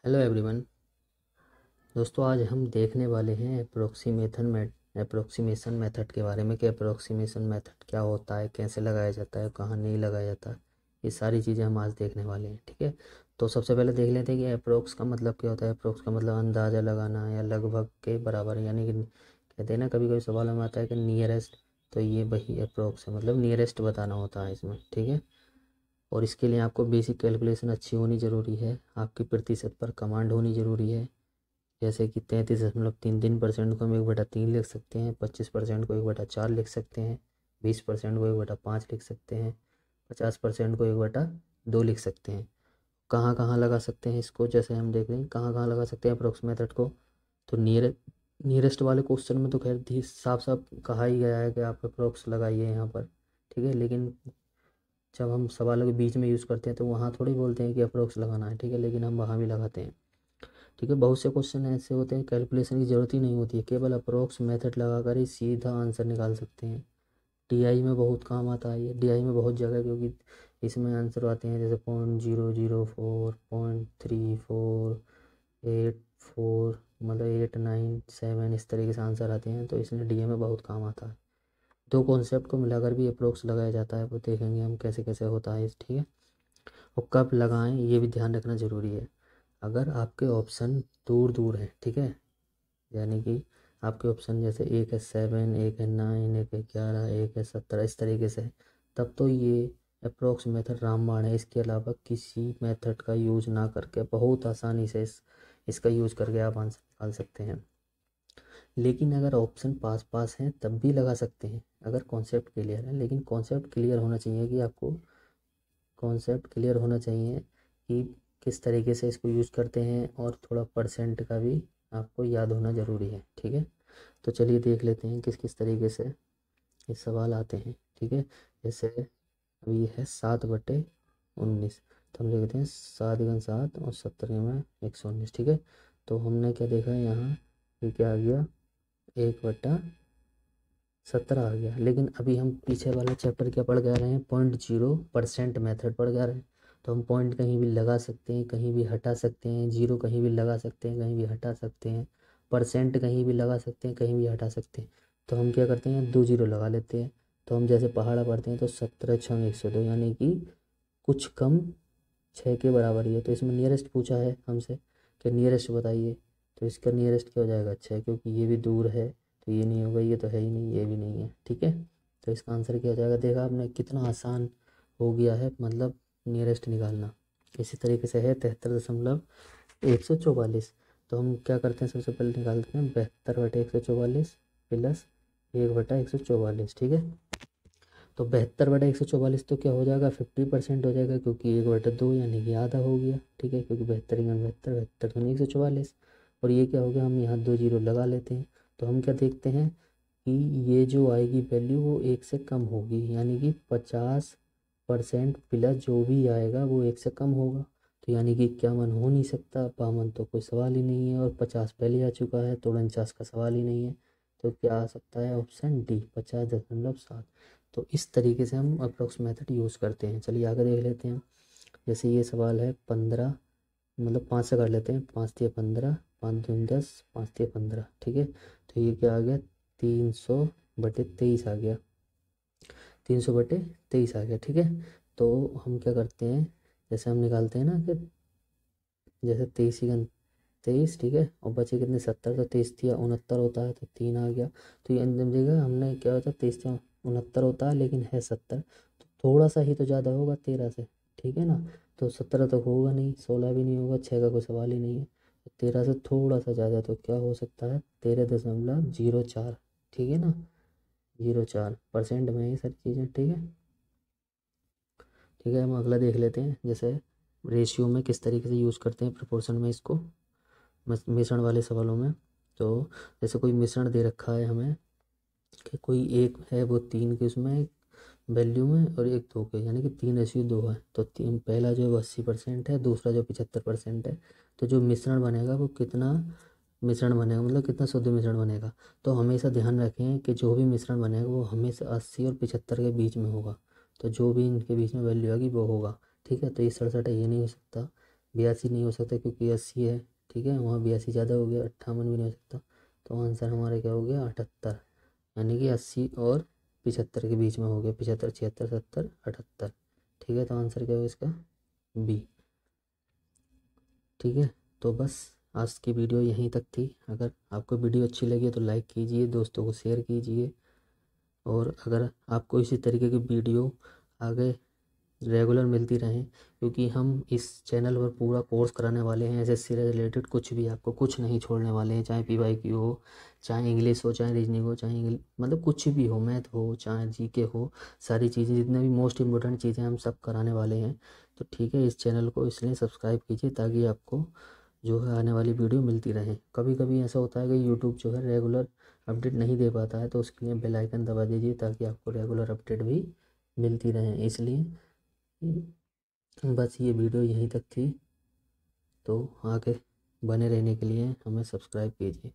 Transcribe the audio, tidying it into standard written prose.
Hello everyone. दोस्तों, आज हम देखने वाले हैं अप्रोक्सीमेशन मेथड के बारे में कि अप्रोक्सीमेशन मेथड क्या होता है, कैसे लगाया जाता है, कहाँ नहीं लगाया जाता। ये सारी चीज़ें हम आज देखने वाले हैं। ठीक है, तो सबसे पहले देख लेते हैं कि अप्रोक्स का मतलब क्या होता है। अप्रोक्स का मतलब अंदाज़ा लगाना या लगभग के बराबर, यानी कि कहते हैं ना, कभी कभी सवाल में आता है कि नियरेस्ट, तो ये वही अप्रोक्स है, मतलब नियरेस्ट बताना होता है इसमें। ठीक है, और इसके लिए आपको बेसिक कैलकुलेशन अच्छी होनी ज़रूरी है, आपकी प्रतिशत पर कमांड होनी ज़रूरी है। जैसे कि 33.33% को हम 1/3 लिख सकते हैं, 25% को 1/4 लिख सकते हैं, 20% को 1/5 लिख सकते हैं, 50% को 1/2 लिख सकते हैं। कहाँ कहाँ लगा सकते हैं इसको, जैसे हम देख रहे हैं कहाँ कहाँ लगा सकते हैं अप्रोक्स मेथड को। तो नियरेस्ट वाले क्वेश्चन में तो खैर साफ साफ कहा ही गया है कि आप अप्रोक्स लगाइए यहाँ पर। ठीक है, लेकिन जब हम सवालों के बीच में यूज़ करते हैं तो वहाँ थोड़ी बोलते हैं कि अप्रोक्स लगाना है। ठीक है, लेकिन हम वहाँ भी लगाते हैं। ठीक है, बहुत से क्वेश्चन ऐसे होते हैं कैलकुलेशन की ज़रूरत ही नहीं होती है, केवल अप्रोक्स मेथड लगाकर ही सीधा आंसर निकाल सकते हैं। डीआई में बहुत काम आता है ये, डीआई में बहुत जगह, क्योंकि इसमें आंसर आते हैं जैसे 0.004, 0.3484, मतलब 897, इस तरीके से आंसर आते हैं, तो इसलिए डीआई में बहुत काम आता है। दो कॉन्सेप्ट को मिलाकर भी अप्रोक्स लगाया जाता है, वो देखेंगे हम कैसे कैसे होता है। ठीक है, और कब लगाएं ये भी ध्यान रखना ज़रूरी है। अगर आपके ऑप्शन दूर दूर हैं, ठीक है, यानी कि आपके ऑप्शन जैसे एक है 7, एक है 9, एक है 11, एक है 17, इस तरीके से है, तब तो ये अप्रोक्स मेथड रामबाण है। इसके अलावा किसी मेथड का यूज ना करके बहुत आसानी से इसका यूज करके आप आंसर निकाल सकते हैं। लेकिन अगर ऑप्शन पास पास हैं तब भी लगा सकते हैं अगर कॉन्सेप्ट क्लियर है। लेकिन कॉन्सेप्ट क्लियर होना चाहिए कि आपको कॉन्सेप्ट क्लियर होना चाहिए कि किस तरीके से इसको यूज़ करते हैं, और थोड़ा परसेंट का भी आपको याद होना ज़रूरी है। ठीक है, तो चलिए देख लेते हैं किस किस तरीके से ये सवाल आते हैं। ठीक है, जैसे अभी ये है 7/19, तो हम लिखते हैं 7 × 7 और 70 में 119। ठीक है, तो हमने क्या देखा है यहाँ, ये क्या आ गया, 1/17 आ गया। लेकिन अभी हम पीछे वाला चैप्टर क्या पढ़ के आ रहे हैं, 0.0% मेथड पढ़ के आ रहे हैं। तो हम पॉइंट कहीं भी लगा सकते हैं, कहीं भी हटा सकते हैं, जीरो कहीं भी लगा सकते हैं, कहीं भी हटा सकते हैं, परसेंट कहीं भी लगा सकते हैं, कहीं भी हटा सकते हैं। तो हम क्या करते हैं, 2 जीरो लगा लेते हैं। तो हम जैसे पहाड़ा पढ़ते हैं तो 17×6 = 102, यानी कि कुछ कम 6 के बराबर ही है। तो इसमें नियरेस्ट पूछा है हमसे कि नियरेस्ट बताइए, तो इसका नियरेस्ट क्या हो जाएगा, 6, क्योंकि ये भी दूर है, तो ये नहीं होगा, ये तो है ही नहीं, ये भी नहीं है। ठीक है, तो इसका आंसर क्या हो जाएगा, देखा आपने कितना आसान हो गया है, मतलब नियरेस्ट निकालना। इसी तरीके से है 73.144। तो हम क्या करते हैं, सबसे पहले निकालते हैं 72/144 प्लस 1/144। ठीक है, तो 72/144 तो क्या हो जाएगा, 50% हो जाएगा, क्योंकि 1/2 यानी कि आधा हो गया। ठीक है, क्योंकि 72 72 72 144, और ये क्या हो गया, हम यहाँ 2 जीरो लगा लेते हैं। तो हम क्या देखते हैं कि ये जो आएगी वैल्यू वो 1 से कम होगी, यानी कि 50% प्लस जो भी आएगा वो 1 से कम होगा। तो यानी कि 51 हो नहीं सकता, 52 तो कोई सवाल ही नहीं है, और 50 पहले आ चुका है, तो 49 का सवाल ही नहीं है। तो क्या आ सकता है, ऑप्शन डी, 50.7। तो इस तरीके से हम अप्रोक्स मेथड यूज़ करते हैं। चलिए आगे देख लेते हैं। जैसे ये सवाल है 15, मतलब 5 से कर लेते हैं, 5×3 = 15, 5×2 = 10, 5×3 = 15। ठीक है, तो ये क्या आ गया, 300/23 आ गया, 300/23 आ गया। ठीक है, तो हम क्या करते हैं, जैसे हम निकालते हैं ना कि जैसे 23 ठीक है, और बचे कितने, 70, तो 23×3 = 69 होता है, तो 3 आ गया। तो ये अंतिम जगह हमने क्या होता है, 23×3 = 69 होता है, लेकिन है 70, तो थोड़ा सा ही तो ज़्यादा होगा 13 से। ठीक है ना, तो 17 तो होगा नहीं, 16 भी नहीं होगा, 6 का कोई सवाल ही नहीं है। तो 13 से थोड़ा सा ज़्यादा, तो क्या हो सकता है, 13.04। ठीक है ना, 04% में ये सारी चीज़ें। ठीक है, ठीक है, हम अगला देख लेते हैं। जैसे रेशियो में किस तरीके से यूज़ करते हैं प्रोपोर्शन में इसको, मिश्रण वाले सवालों में। तो जैसे कोई मिश्रण दे रखा है हमें कि कोई एक है वो 3 के उसमें वैल्यू में, और एक 2 के, यानी कि 3:2 है। तो तीन, पहला जो है वो 80% है, दूसरा जो 75% है। तो जो मिश्रण बनेगा वो कितना मिश्रण बनेगा, मतलब कितना शुद्ध मिश्रण बनेगा। तो हमेशा ध्यान रखें कि जो भी मिश्रण बनेगा वो हमेशा 80 और 75 के बीच में होगा। तो जो भी इनके बीच में वैल्यू आएगी वो होगा। ठीक है, तो ये 67 है, ये नहीं हो सकता। 82 नहीं हो सकता क्योंकि 80 है, ठीक है, वहाँ 82 ज़्यादा हो गया, 58 भी नहीं हो सकता, तो आंसर हमारा क्या हो गया 78, यानी कि 80 और 75 के बीच में हो गया, 75, 76, 70, 78, ठीक है, तो आंसर क्या होगा इसका बी। ठीक है, तो बस आज की वीडियो यहीं तक थी। अगर आपको वीडियो अच्छी लगी तो लाइक कीजिए, दोस्तों को शेयर कीजिए, और अगर आपको इसी तरीके की वीडियो आगे रेगुलर मिलती रहें, क्योंकि हम इस चैनल पर पूरा कोर्स कराने वाले हैं एसएससी से रिलेटेड, कुछ भी आपको कुछ नहीं छोड़ने वाले हैं, चाहे पीवाईक्यू हो, चाहे इंग्लिश हो, चाहे रीजनिंग हो, चाहे मतलब कुछ भी हो, मैथ हो, चाहे जीके हो, सारी चीज़ें जितने भी मोस्ट इम्पोर्टेंट चीज़ें हम सब कराने वाले हैं। तो ठीक है, इस चैनल को इसलिए सब्सक्राइब कीजिए ताकि आपको जो है आने वाली वीडियो मिलती रहे। कभी कभी ऐसा होता है कि यूट्यूब जो है रेगुलर अपडेट नहीं दे पाता है, तो उसके लिए बेल आइकन दबा दीजिए ताकि आपको रेगुलर अपडेट भी मिलती रहे। इसलिए बस ये वीडियो यहीं तक थी, तो आगे बने रहने के लिए हमें सब्सक्राइब कीजिए।